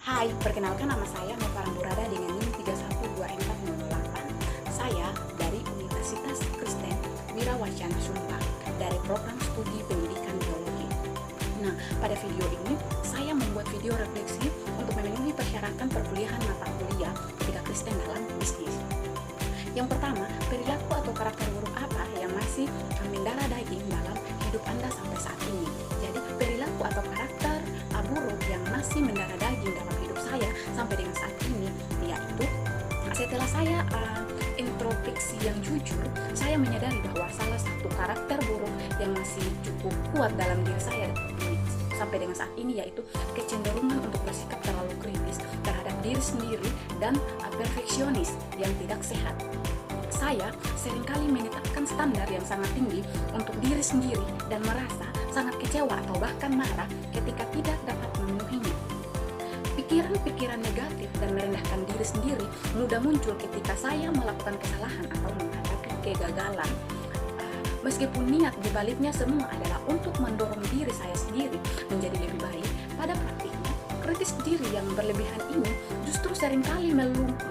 Hai, perkenalkan nama saya Nova Ramburada dengan NIM 312408. Saya dari Universitas Kristen Wirawacana Sumbar dari program studi pendidikan geologi. Nah, pada video ini saya membuat video refleksi untuk memenuhi persyaratan perkuliahan mata kuliah ketika Kristen dalam bisnis. Yang pertama, perilaku atau karakter buruk apa yang masih mendarah daging dalam hidup Anda sampai saat ini. Jadi, perilaku atau karakter buruk yang masih mendarah daging dalam hidup saya sampai dengan saat ini, yaitu setelah saya introspeksi yang jujur, saya menyadari bahwa salah satu karakter buruk yang masih cukup kuat dalam diri saya sampai dengan saat ini yaitu kecenderungan untuk bersikap terlalu kritis terhadap diri sendiri dan perfeksionis yang tidak sehat. Saya seringkali menetapkan standar yang sangat tinggi untuk diri sendiri dan merasa sangat kecewa atau bahkan marah ketika tidak dapat memenuhinya. Pikiran-pikiran negatif dan merendahkan diri sendiri mudah muncul ketika saya melakukan kesalahan atau menghadapi kegagalan. Meskipun niat dibaliknya semua adalah untuk mendorong diri saya sendiri menjadi lebih baik, pada praktiknya kritis diri yang berlebihan ini justru seringkali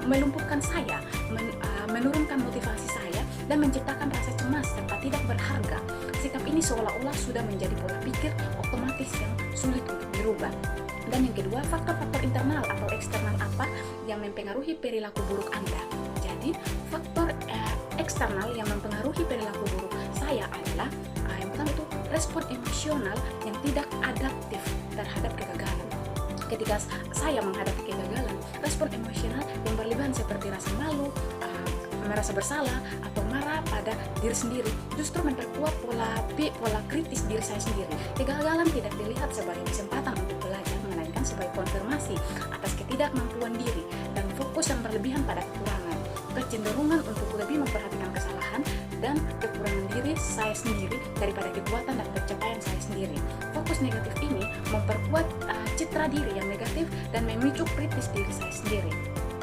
melumpuhkan saya, menurunkan motivasi saya, dan menciptakan rasa cemas serta tidak berharga. Sikap ini seolah-olah sudah menjadi pola pikir otomatis yang sulit untuk dirubah. Dan yang kedua, faktor-faktor internal atau eksternal apa yang mempengaruhi perilaku buruk Anda. Jadi, faktor eksternal yang mempengaruhi perilaku buruk saya adalah yang pertama itu respon emosional yang tidak adaptif terhadap kegagalan. Ketika saya menghadapi kegagalan, respon emosional yang berlebihan seperti rasa malu, merasa bersalah, atau marah pada diri sendiri justru memperkuat pola kritis diri saya sendiri. Kegagalan tidak dilihat sebagai kesempatan untuk belajar, melainkan sebagai konfirmasi atas ketidakmampuan diri dan fokus yang berlebihan pada kekurangan. Kecenderungan untuk lebih memperhatikan kesalahan dan kekurangan diri saya sendiri daripada kekuatan dan pencapaian saya sendiri. Fokus negatif ini memperkuat citra diri yang negatif dan memicu kritis diri saya sendiri.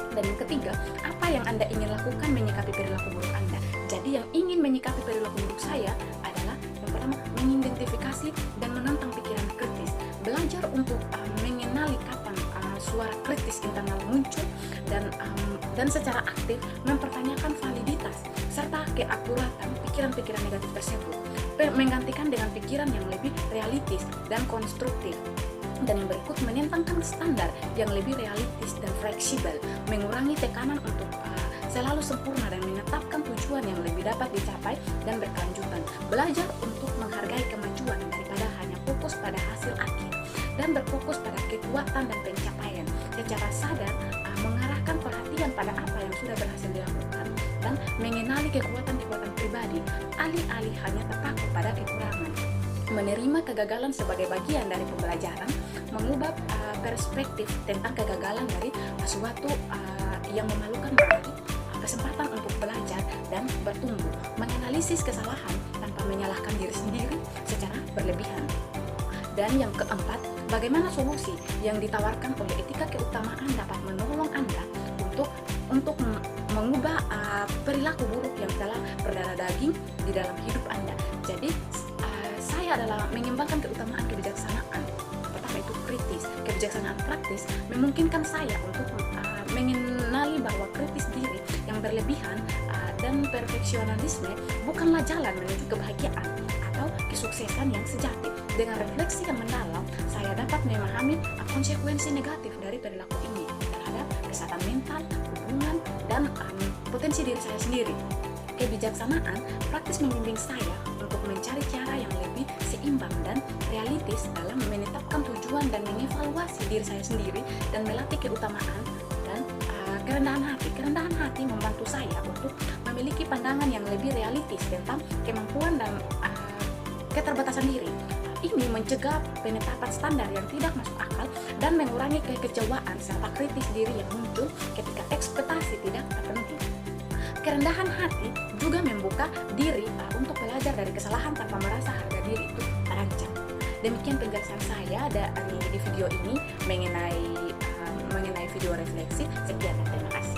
Dan yang ketiga, apa yang Anda ingin lakukan menyikapi perilaku buruk Anda? Jadi yang ingin menyikapi perilaku buruk saya adalah yang pertama, mengidentifikasi dan menantang pikiran kritis. Belajar untuk mengenali kapan suara kritis internal muncul dan secara aktif mempertanyakan validitas serta keakuratan pikiran-pikiran negatif tersebut, menggantikan dengan pikiran yang lebih realistis dan konstruktif. Dan yang berikut, menentangkan standar yang lebih realistis dan fleksibel, mengurangi tekanan untuk selalu sempurna dan menetapkan tujuan yang lebih dapat dicapai dan berkelanjutan. Belajar untuk menghargai kemajuan daripada hanya fokus pada hasil akhir dan berfokus pada kekuatan dan pencapaian. Secara sadar mengarahkan perhatian pada apa yang sudah berhasil dilakukan dan mengenali kekuatan-kekuatan pribadi alih-alih hanya terpaku pada kekurangan. Menerima kegagalan sebagai bagian dari pembelajaran, mengubah perspektif tentang kegagalan dari suatu yang memalukan menjadi kesempatan untuk belajar dan bertumbuh, menganalisis kesalahan tanpa menyalahkan diri sendiri secara berlebihan. Dan yang keempat, bagaimana solusi yang ditawarkan oleh etika keutamaan dapat menolong Anda untuk mengubah perilaku buruk yang telah berdarah daging di dalam hidup Anda. Jadi saya adalah mengimbangkan keutamaan kebijaksanaan. Pertama itu kritis, kebijaksanaan praktis memungkinkan saya untuk mengenali bahwa kritis diri yang berlebihan dan perfeksionisme bukanlah jalan menuju kebahagiaan atau kesuksesan yang sejati. Dengan refleksi yang mendalam, saya dapat memahami konsekuensi negatif dari perilaku ini terhadap kesehatan mental, hubungan, dan potensi diri saya sendiri. Kebijaksanaan praktis membimbing saya untuk mencari cara yang lebih seimbang dan realistis dalam menetapkan tujuan dan mengevaluasi diri saya sendiri dan melatih keutamaan dan kerendahan hati. Kerendahan hati membantu saya untuk memiliki pandangan yang lebih realistis tentang kemampuan dan keterbatasan diri. Ini mencegah penetapan standar yang tidak masuk akal dan mengurangi kekecewaan serta kritis diri yang muncul ketika ekspektasi tidak terpenuhi. Kerendahan hati juga membuka diri untuk belajar dari kesalahan tanpa merasa harga diri itu terancam. Demikian penjelasan saya di video ini mengenai video refleksi. Sekian dan terima kasih.